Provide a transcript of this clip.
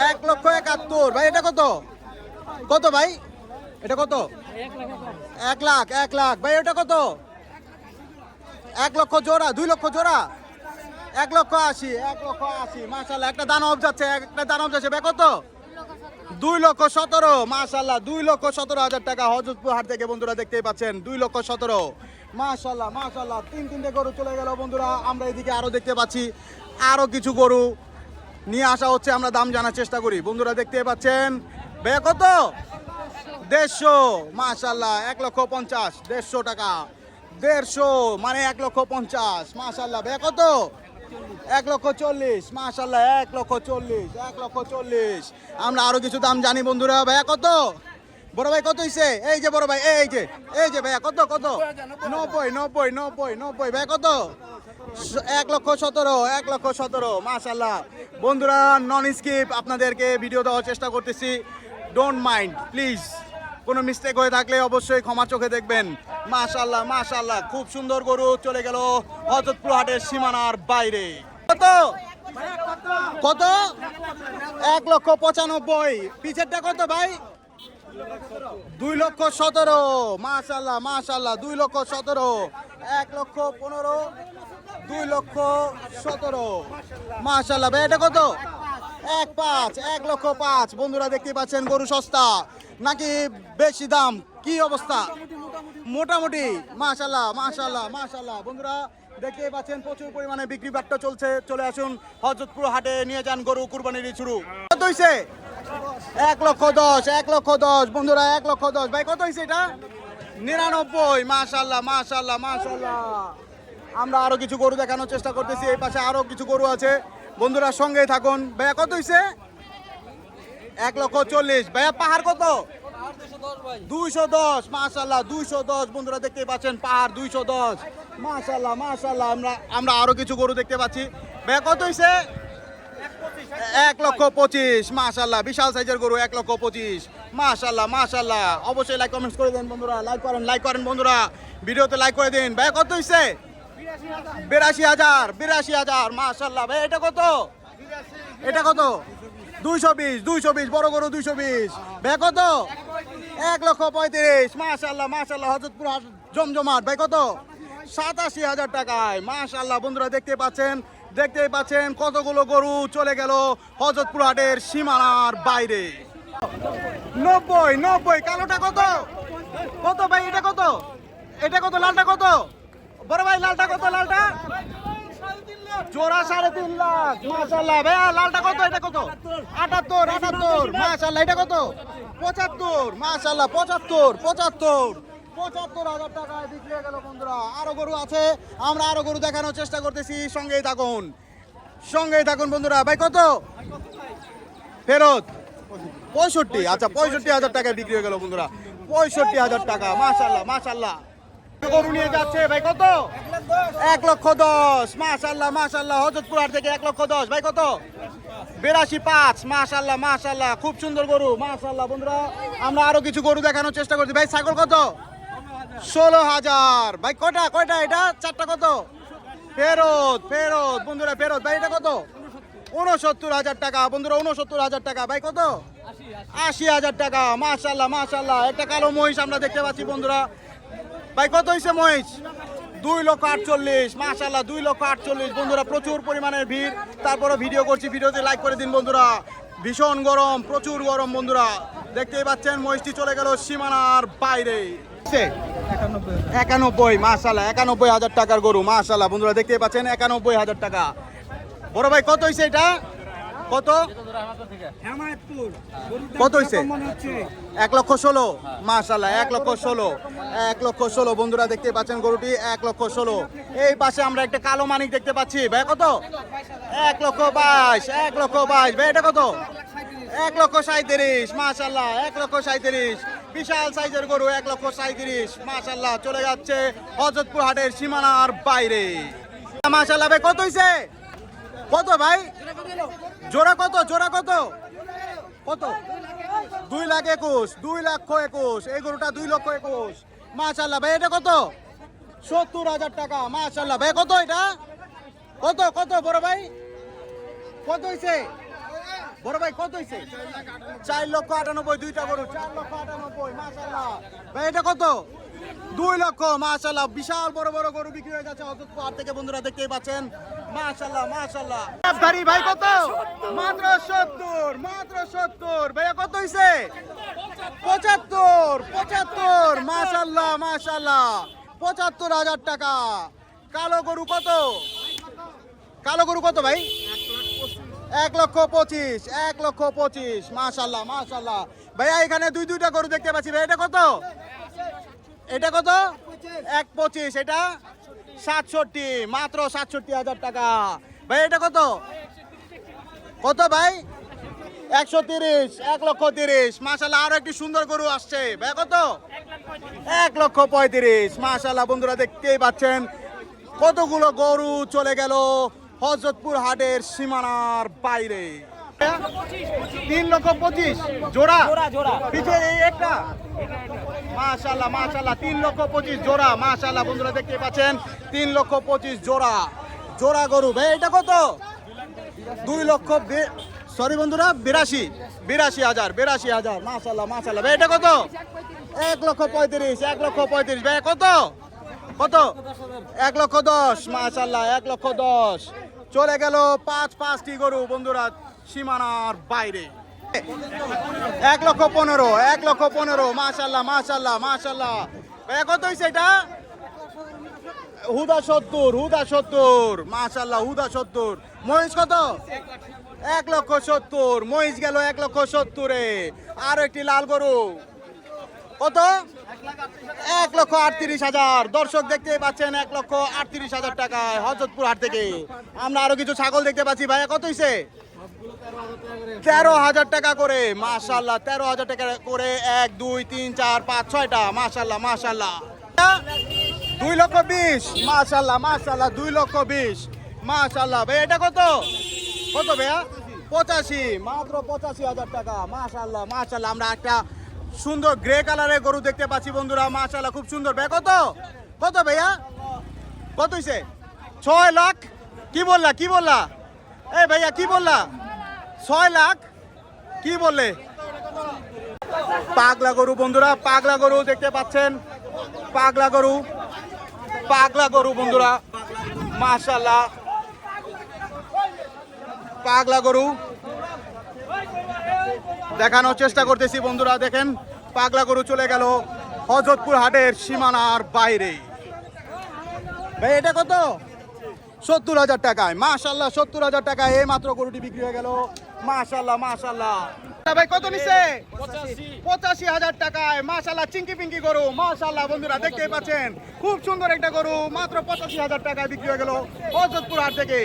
1,71,000 ভাই। এটা কত কত ভাই? এটা কত? 1 লাখ ভাই। এটা কত? 1 লক্ষ জোড়া, 2 লক্ষ জোড়া, 1,80,000 মাশাআল্লাহ। একটা দানব যাচ্ছে, একটা দানব যাচ্ছে ভাই। কত? 2,17,000 মাশাআল্লাহ। 2,17,000 টাকা হযরতপুর হাট থেকে বন্ধুরা দেখতেই পাচ্ছেন। 2,17,000 মাশাআল্লাহ মাশাআল্লাহ। তিনটে গরু চলে গেল বন্ধুরা। আমরা এদিকে আরো দেখতে পাচ্ছি আরো কিছু গরু নিয়ে আসা হচ্ছে, আমরা দাম জানার চেষ্টা করি। বন্ধুরা দেখতে পাচ্ছেন ভাইয়া কত? 150 মাশাআল্লাহ। 1,50,000 150 টাকা। 150 মানে 1,50,000 মাশাআল্লাহ। ভাইয়া কত? 1,40,000 মাশাআল্লাহ। 1,40,000 আমরা আরো কিছু দাম জানি বন্ধুরা। ভাইয়া কত? বড় ভাই কত হইছে? এই যে বড় ভাই, এই যে ভাইয়া কত? 90 ভাই। কত? 1,17,000 মাশাআল্লাহ। বন্ধুরা নন স্কিপ আপনাদেরকে ভিডিও দেওয়ার চেষ্টা করতেছি, ডোন্ট মাইন্ড প্লিজ। কোনো মিস্টেক হয়ে থাকলে অবশ্যই ক্ষমা চোখে দেখবেন। মাশাআল্লাহ মাশাআল্লাহ। খুব সুন্দর গরু চলে গেল হযরতপুর হাটের সীমানার বাইরে। কত? 1,95,000 পিছেরটা কত ভাই? 2,17,000 মাশাআল্লাহ মাশাআল্লাহ। 2,17,000 1,15,000 2,17,000 মাশাআল্লাহ ভাই। এটা কত? 1,05,000 বন্ধুরা দেখতে পাচ্ছেন। গরু সস্তা নাকি বেশি দাম, কি অবস্থা? মোটামুটি মাশাআল্লাহ মাশাআল্লাহ মাশাআল্লাহ। বন্ধুরা দেখতে পাচ্ছেন প্রচুর পরিমাণে বিক্রি বাট্টা চলছে। চলে আসুন হযরতপুর হাটে, নিয়ে যান গরু কুরবানির শুরু। কত হইছে? 1,10,000 বন্ধুরা। 1,10,000 ভাই। কত হইছে এটা? 99 মাশাআল্লাহ মাশাআল্লাহ মাশাআল্লাহ। আমরা আরো কিছু গরু দেখানোর চেষ্টা করতেছি। এই পাশে আরো কিছু গরু আছে বন্ধুরা, সঙ্গেই থাকুন। ভাইয়া কত হইছে? 1,40,000 ভাইয়া। পাহাড় কত? 210 মাশাআল্লাহ। 210 বন্ধুরা দেখতে পাচ্ছেন। পাহাড় 210 মাশাআল্লাহ মাশাআল্লাহ। আমরা আরো কিছু গরু দেখতে পাচ্ছি। ভাইয়া কত হইছে? 1,25,000 মাশাআল্লাহ। বিশাল সাইজের গরু। 1,25,000 মাশাআল্লাহ মাশাআল্লাহ। অবশ্যই লাইক কমেন্টস করে দেন বন্ধুরা। লাইক করেন বন্ধুরা, ভিডিওতে লাইক করে দিন। ভাইয়া কত হইছে? 82,000 মাশাআল্লাহ। ভাই এটা কত? এটা কত? 220 বড় গরু 220। ভাই কত? 1,35,000 মাশাআল্লাহ মাশাআল্লাহ। হযরতপুর হাট জমজমাট। ভাই কত? 87,000 টাকায় মাশাআল্লাহ। বন্ধুরা দেখতে পাচ্ছেন কতগুলো গরু চলে গেল হযরতপুর হাটের সীমানার বাইরে। 90 কালোটা কত? কত ভাই? এটা কত? লালটা কত? বড় ভাই লালটা কত? লালটা জোড়া 3.5 লাখ মাশাআল্লাহ। ভাইয়া লালটা কত? এটা কত? 78 মাশাআল্লাহ। এটা কত? 75 মাশাআল্লাহ। 75,000 টাকায় বিক্রি হয়ে গেল বন্ধুরা। আরো গরু আছে, আমরা আরো গরু দেখানোর চেষ্টা করতেছি। সঙ্গেই থাকুন বন্ধুরা। ভাই কত? ফেরত 65। আচ্ছা 65,000 টাকায় বিক্রি হয়ে গেল বন্ধুরা। 65,000 টাকা মাশাআল্লাহ মাশাআল্লাহ। গরু নিয়ে যাচ্ছে ভাই। কত? 1,10,000 মাশাআল্লাহ মাশাআল্লাহ। হযরতপুর হাট থেকে 1,10,000 ভাই। কত? 82,500 মাশাআল্লাহ মাশাআল্লাহ। খুব সুন্দর গরু মাশাআল্লাহ। বন্ধুরা আমরা আরো কিছু গরু দেখানোর চেষ্টা করছি। ভাই ছাগল কত? 16,000 ভাই। কয়টা এটা? 4টা। কত? ফেরত বন্ধুরা ফেরত। ভাই এটা কত? 69,000 টাকা বন্ধুরা। 69,000 টাকা ভাই। কত? 80,000 টাকা মাশাআল্লাহ মাশাআল্লাহ। একটা কালো মহিষ আমরা দেখতে পাচ্ছি বন্ধুরা। ভাই কত হইছে মহিষ? 2,48,000 মাশাআল্লাহ। 2,48,000 বন্ধুরা। প্রচুর পরিমাণের ভিড়, তারপরে ভিডিও করছি। ভিডিওতে লাইক করে দিন বন্ধুরা। ভীষণ গরম, প্রচুর গরম বন্ধুরা। দেখতেই পাচ্ছেন মহিষটি চলে গেল সীমানার বাইরে। 91 মাশাআল্লাহ। 91,000 টাকার গরু মাশাআল্লাহ। বন্ধুরা দেখতেই পাচ্ছেন 91,000 টাকা। বড় ভাই কত হইছে এটা? কত? কত হইছে? 1,16,000 মাশাআল্লাহ। 1,16,000 বন্ধুরা দেখতে পাচ্ছেন গরুটি 1,16,000। এই পাশে আমরা একটা কালো মানিক দেখতে পাচ্ছি। ভাই কত? 1,22,000 ভাই। এটা কত? 1,37,000 মাশাআল্লাহ। 1,37,000 বিশাল সাইজের গরু। 1,37,000 মাশাআল্লাহ। চলে যাচ্ছে হযরতপুর হাটের সীমানার বাইরে মাশাআল্লাহ। ভাই কত হইছে? কত ভাই? জোড়া কত? কত? 2,21,000 এই গরুটা 2,21,000 মাশাআল্লাহ। ভাই এটা কত? 70,000 টাকা মাশাআল্লাহ। ভাই কত এটা? কত বড় ভাই? কত হইছে? বড় ভাই কত হয়েছে? 4,98,000 দুইটা গরু, 4,98,000 মাশাআল্লাহ। ভাই এটা কত? 2 লক্ষ মাশাআল্লাহ। বিশাল বড় বড় গরু বিক্রি হয়ে যাচ্ছে হযরতপুর হাট থেকে, বন্ধুরা দেখতেই পাচ্ছেন। মাশাআল্লাহ মাশাআল্লাহ। গাড়ি ভাই কত? মাত্র 70, মাত্র 70। ভাইয়া কত হইছে? 75 মাশাআল্লাহ মাশাআল্লাহ। 75,000 টাকা। কালো গরু কত? কালো গরু কত ভাই? 1,25,000, 1,25,000 মাশাআল্লাহ মাশাআল্লাহ। ভাইয়া এখানে দুইটা গরু দেখতে পাচ্ছি ভাই, এটা কত? এটা কত? 1,25,000। এটা 67, মাত্র 67,000 টাকা। ভাই এটা কত? কত ভাই? 130, 1,30,000 মাশাআল্লাহ। আরো একটি সুন্দর গরু আসছে ভাই, কত? 1,35,000 মাশাআল্লাহ। বন্ধুরা দেখতেই পাচ্ছেন কতগুলো গরু চলে গেল হযরতপুর হাটের সীমানার বাইরে। 3,25,000 জোড়া, পিছনে এই একটা মাশাআল্লাহ মাশাআল্লাহ। 3,25,000 জোড়া মাশাআল্লাহ। বন্ধুরা দেখতে পাচ্ছেন 3,25,000 জোড়া, জোড়া গরু। ভাই এটা কত? 2 লক্ষ, সরি বন্ধুরা, 82,000 মাশাআল্লাহ মাশাআল্লাহ। ভাই এটা কত? 1,35,000, 1,35,000। ভাই কত? কত? 1,10,000 মাশাআল্লাহ, 1,10,000। চলে গেল পাঁচটি গরু বন্ধুরা সীমানার বাইরে। 1,15,000, 1,15,000 মাশাআল্লাহ মাশাআল্লাহ মাশাআল্লাহ। ভাই কত হইছে এটা? হুদা 70 মাশাআল্লাহ, হুদা 70। মহিষ কত? 1,70,000। মহিষ গেল 1,70,000-এ। আর একটি লাল গরু কত? 1,38,000। দর্শক দেখতে পাচ্ছেন 1,38,000 টাকায় হযরতপুর হাট থেকে। আমরা আরো কিছু ছাগল দেখতে পাচ্ছি। ভাইয়া কত হইছে? 13,000 টাকা করে মাশাআল্লাহ, 13,000 টাকা করে। 1, 2, 3, 4, 5, 6টা মাশাআল্লাহ মাশাআল্লাহ। 2,20,000 মাশাআল্লাহ মাশাআল্লাহ, 2,20,000 মাশাআল্লাহ। ভাই এটা কত? কত ভাইয়া? 85, মাত্র 85,000 টাকা মাশাআল্লাহ মাশাআল্লাহ। আমরা একটা সুন্দর গ্রে কালারের গরু দেখতে পাচ্ছি বন্ধুরা মাশাআল্লাহ, খুব সুন্দর। ভাই কত? কত ভাইয়া? কত হইছে? 6 লাখ। কি বললা এই ভাইয়া, কি বললা? 6 লাখ কি বললে? পাগলা গরু বন্ধুরা, পাগলা গরু দেখতে পাচ্ছেন। পাগলা গরু বন্ধুরা মাশাআল্লাহ। পাগলা গরু দেখানোর চেষ্টা করতেছি বন্ধুরা। দেখেন পাগলা গরু চলে গেল হযরতপুর হাটের সীমানার বাইরে। ভাই এটা কত? 70,000 টাকায় মাশাআল্লাহ, 70,000 টাকায় এই মাত্র গরুটি বিক্রি হয়ে গেল মাশাআল্লাহ মাশাআল্লাহ। ভাই কত নিছে? 85,000 টাকায় মাশাআল্লাহ। চিঙ্কি পিঙ্কি গরু মাশাআল্লাহ। বন্ধুরা দেখতেই পাচ্ছেন খুব সুন্দর একটা গরু মাত্র 85,000 টাকায় বিক্রি হয়ে গেল হযরতপুর হাট থেকে।